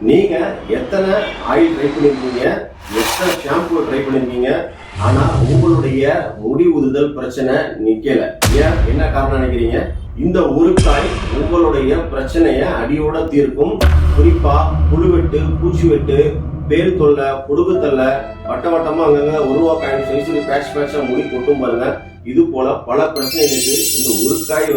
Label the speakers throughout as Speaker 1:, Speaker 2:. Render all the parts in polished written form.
Speaker 1: நீங்க எத்தனை oil try பண்ணிருக்கீங்க, எத்தனை ஷாம்பு ட்ரை பண்ணிருக்கீங்க, ஆனா உங்களுடைய முடி உதுதல் பிரச்சனை நிக்கல. ஏன், என்ன காரணம் நினைக்கிறீங்க? இந்த உருக்காய் உங்களுடைய பிரச்சனைய அடியோட தீர்க்கும். குறிப்பா புழுவெட்டு, பூச்சி வெட்டு, பேல் தொல்லை, பொடுகு தொல்லை, வட்ட வட்டமா அங்கங்க உருவாக்காய் சைஸுக்கு பேட்சா முடி கொட்டும் பாருங்க. இது போல பல பிரச்சனைகளுக்கு இந்த உருக்காய்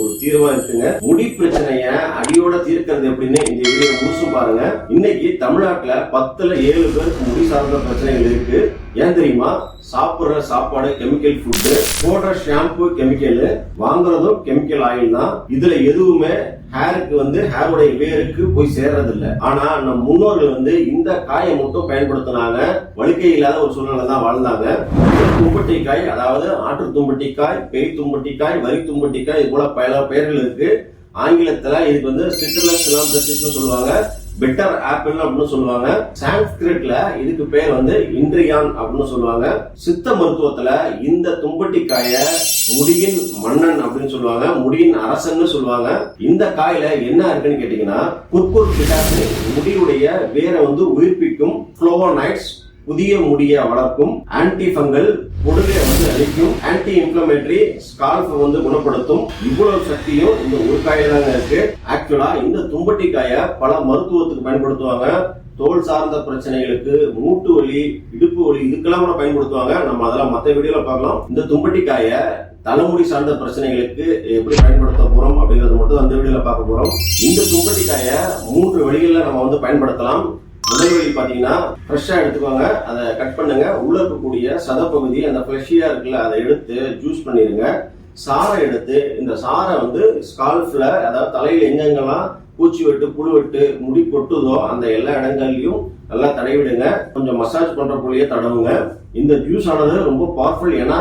Speaker 1: ஒரு தீர்வா இருக்குங்க. முடி பிரச்சனைய அடியோட தீர்க்கிறது எப்படின்னு இந்த வீடியோ முழுசும் பாருங்க. இன்னைக்கு தமிழ்நாட்டுல 10ல் 7 பேருக்கு முடி சார்ந்த பிரச்சனைகள் இருக்கு. ஏன் தெரியுமா? சாப்பிடுற சாப்பாடு கெமிக்கல் ஃபுட்டு, போடுற ஷாம்பு கெமிக்கல், வாங்குறதும் கெமிக்கல் ஆயில் தான். இதுல எதுவுமே ஹேருக்கு ஹேருடைய வேருக்கு போய் சேர்றது இல்ல. ஆனா நம் முன்னோர்கள் இந்த காயை மட்டும் பயன்படுத்தினாங்க. வழுக்கை இல்லாத ஒரு சூழ்நிலை தான் வாழ்ந்தாங்க. தும்பட்டிக்காய், அதாவது ஆற்று தும்பட்டிக்காய், பேய் தும்பட்டிக்காய், வரி தும்பட்டிக்காய், இது போல பல பெயர்கள் இருக்கு. ஆங்கிலத்துல இதுக்கு சிட்ரலஸ் சிலாந்தசிஸ் சொல்லுவாங்க, பெட்டர் ஆப்பிள் அப்படின்னு சொல்லுவாங்க. சான்ஸ்கிரிட்ல இதுக்கு பேர் இன்ட்ரியான் அப்படின்னு சொல்லுவாங்க. சித்த மருத்துவத்துல இந்த தும்பட்டிக்காய முடியின் மன்னன் அப்படின்னு சொல்லுவாங்க, முடியின் அரசன்னு சொல்லுவாங்க. இந்த காயில என்ன இருக்குன்னு கேட்டீங்கன்னா, குர்குர் பிட்டாசின், முடியுடைய வேரை உயிர்ப்பிக்கும், ஃப்ளோவோனைட்ஸ், புதிய முடிய வளர்க்கும், ஆன்டி ஃபங்கல், பொடுகை அழிக்கும், ஆன்டி இன்ஃபிளமேட்டரி, ஸ்கால்ப் குணப்படுத்தும். இவ்வளவு சக்தியும் இந்த ஒரு காயில தாங்க இருக்கு. ஆக்சுவலா இந்த தும்பட்டிக்காய பல மருத்துவத்துக்கு பயன்படுத்துவாங்க. தோல் சார்ந்த பிரச்சனைகளுக்கு, மூட்டு வலி, இடுப்பு வலி, இதுக்கெல்லாம் கூட பயன்படுத்துவாங்க. நம்ம அதெல்லாம் மற்ற வீடியோல பார்க்கலாம். இந்த தும்பட்டிக்காய தலைமுடி சார்ந்த பிரச்சனைகளுக்கு எப்படி பயன்படுத்த போறோம் அப்படிங்கறது மட்டும் அந்த வீடியோல பார்க்க போறோம். இந்த தும்பட்டிக்காய 3 வழிகள்ல நம்ம பயன்படுத்தலாம். முதல் வழி பாத்தீங்கன்னா, ஃப்ரெஷ்ஷா எடுத்துக்கோங்க, அதை கட் பண்ணுங்க. உள்ள இருக்கக்கூடிய சதப்பகுதி, அந்த ஃப்ளஷியா இருக்குல்ல, அதை எடுத்து ஜூஸ் பண்ணிருங்க. சாரை எடுத்து இந்த சாரை ஸ்கால்ஃப்ல, அதாவது தலையில எங்கெங்கெல்லாம் பூச்சி வெட்டு, புழு வெட்டு, முடி கொட்டுதோ அந்த எல்லா இடங்கள்லயும் நல்லா தடவிடுங்க. கொஞ்சம் மசாஜ் பண்ற போலயே தடவுங்க. இந்த ஜூஸ் ஆனது ரொம்ப பவர்ஃபுல். ஏன்னா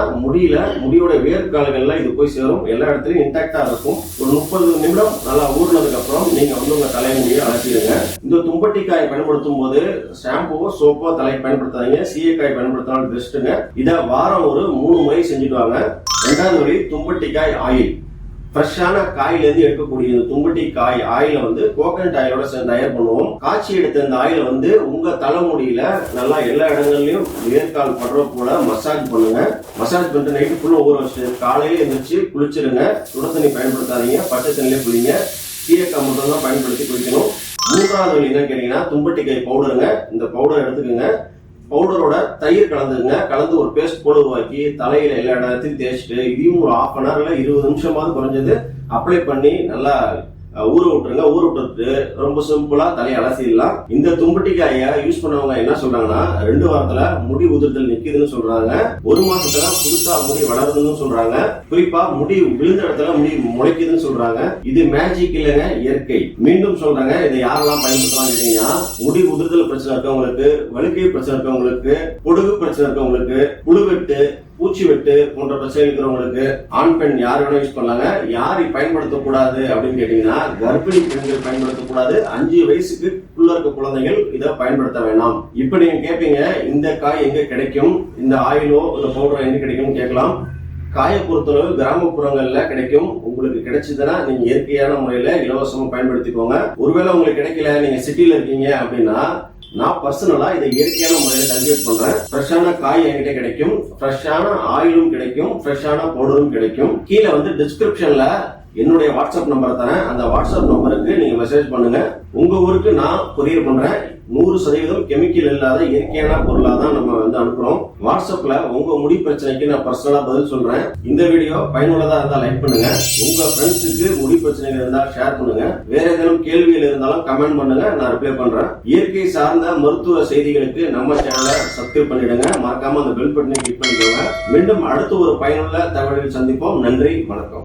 Speaker 1: முடியோட வேர்க்கால்கள்ல இது போய் சேரும். எல்லா இடத்துலயும் இன்டாக்டா இருக்கும். ஒரு 30 நிமிடம் நல்லா ஊறினதுக்கு அப்புறம் நீங்க உங்க தலைமுடியை அலசிடுங்க. இந்த தும்பட்டிக்காயை பயன்படுத்தும் போது ஷாம்புவோ சோப்போ தலைக்கு பயன்படுத்தாதீங்க. சீயக்காய் பயன்படுத்தினாலும் பெஸ்ட்டுங்க. இதை வாரம் ஒரு 3 முறை செஞ்சுட்டு வாங்க. 2வது வழி, தும்பட்டிக்காய் ஆயில். ஃப்ரெஷ்ஷான காயில இருந்து எடுக்கக்கூடிய இந்த தும்பட்டிக்காய் ஆயில கோகனட் ஆயிலோட சேர்ந்து தயார் பண்ணுவோம். காய்ச்சி எடுத்த இந்த ஆயில உங்க தலைமுடியில நல்லா எல்லா இடங்கள்லயும் வேர்க்கால் படுற போல மசாஜ் பண்ணுங்க. மசாஜ் பண்ணிட்டு நைட்டு ஃபுல்லா ஊற வச்சு காலையில எழுந்திரிச்சு குளிச்சிருங்க. சுட தண்ணி பயன்படுத்தாதீங்க, பச்சை தண்ணிலே குளிங்க. சீயக்காய் மட்டும் தான் பயன்படுத்தி குளிக்கணும். 3வது வழி என்னன்னு கேட்டீங்கன்னா, தும்பட்டிக்காய் பவுடருங்க. இந்த பவுடர் எடுத்துக்கோங்க. பவுடரோட தயிர் கலந்துங்க. கலந்து ஒரு பேஸ்ட் போல உருவாக்கி தலையில எல்லா இடத்தையும் தேய்ச்சிட்டு இதையும் ஒரு 1/2 hour 20 நிமிஷமாவது குறைஞ்சது அப்ளை பண்ணி நல்லா ஊற விட்டுருங்க. ஊற விட்டுட்டு ரொம்ப சிம்பிளா தலையை அலசிடலாம். இந்த தும்பட்டிக்காய யூஸ் பண்ணவங்க என்ன சொல்றாங்கன்னா, 2 வாரத்துல முடி உதிர்தல் நிக்குதுன்னு சொல்றாங்க. 1 மாசத்துல புதுசா முடி வளருதுன்னு சொல்றாங்க. குறிப்பா முடி விழுந்த இடத்துல முடி முளைக்குதுன்னு சொல்றாங்க. இது மேஜிக் இல்லைங்க, இயற்கை. மீண்டும் சொல்றாங்க, இதை யாரெல்லாம் பயன்படுத்தலாம் கேட்டீங்கன்னா, முடி உதிர்தல் பிரச்சனை இருக்கவங்களுக்கு, வழுக்கை பிரச்சனை இருக்கவங்களுக்கு, பொடுகு பிரச்சனை இருக்கவங்களுக்கு, புழுவெட்டு, பூச்சி வெட்டு போன்ற பிரச்சனை இருக்கிறவங்களுக்கு, ஆண் பெண் யார் வேணா யூஸ் பண்ணலாங்க. யார் பயன்படுத்தக்கூடாது அப்படின்னு கேட்டீங்கன்னா, கர்ப்பிணி பெண்கள் பயன்படுத்தக்கூடாது. 5 வயசுக்குள்ள இருக்க குழந்தைகள் இதை பயன்படுத்த வேண்டாம். இப்ப நீங்க கேட்பீங்க, இந்த காய் எங்க கிடைக்கும், இந்த ஆயிலோ இந்த பவுடரோ எங்க கிடைக்கும் கேட்கலாம். காயை பொறுத்தளவு கிராமப்புறங்கள்ல கிடைக்கும். உங்களுக்கு கிடைச்சதுன்னா நீங்க இயற்கையான முறையில இலவசமா பயன்படுத்திக்கோங்க. ஒருவேளை உங்களுக்கு கிடைக்கல, நீங்க சிட்டில இருக்கீங்க அப்படின்னா, நான் பர்சனலா இதை இயற்கையான முறையில கல்டிவேட் பண்றேன். ஃப்ரெஷ்ஷான காய் என்கிட்ட கிடைக்கும், ஃப்ரெஷ்ஷான ஆயிலும் கிடைக்கும், ஃப்ரெஷ்ஷான பவுடரும் கிடைக்கும். கீழே டிஸ்கிரிப்ஷன்ல என்னுடைய வாட்ஸ்அப் நம்பர் தரேன். அந்த வாட்ஸ்அப் நம்பருக்கு நீங்க மெசேஜ் பண்ணுங்க. உங்க ஊருக்கு நான் கொரியர் பண்றேன். 100% கெமிக்கல் இல்லாத இயற்கையான பொருளா தான் நம்ம அனுப்புறோம். வாட்ஸ்அப்ல உங்க முடி பிரச்சனைக்கு நான் பர்சனலா பதில் சொல்றேன். இந்த வீடியோ பயனுள்ளதா இருந்தா லைக் பண்ணுங்க. உங்க ஃப்ரெண்ட்ஸுக்கு முடி பிரச்சனைகள் இருந்தா ஷேர் பண்ணுங்க. வேற ஏதேனும் கேள்விகள் இருந்தாலும் கமெண்ட் பண்ணுங்க, நான் ரிப்ளை பண்றேன். இயற்கை சார்ந்த மருத்துவ செய்திகளுக்கு நம்ம சேனலை சப்ஸ்கிரைப் பண்ணிடுங்க. மறக்காம அந்த பெல் பட்டனை கிளிக் பண்ணிக்கோங்க. மீண்டும் அடுத்த ஒரு பயனுள்ள தகவலில் சந்திப்போம். நன்றி, வணக்கம்.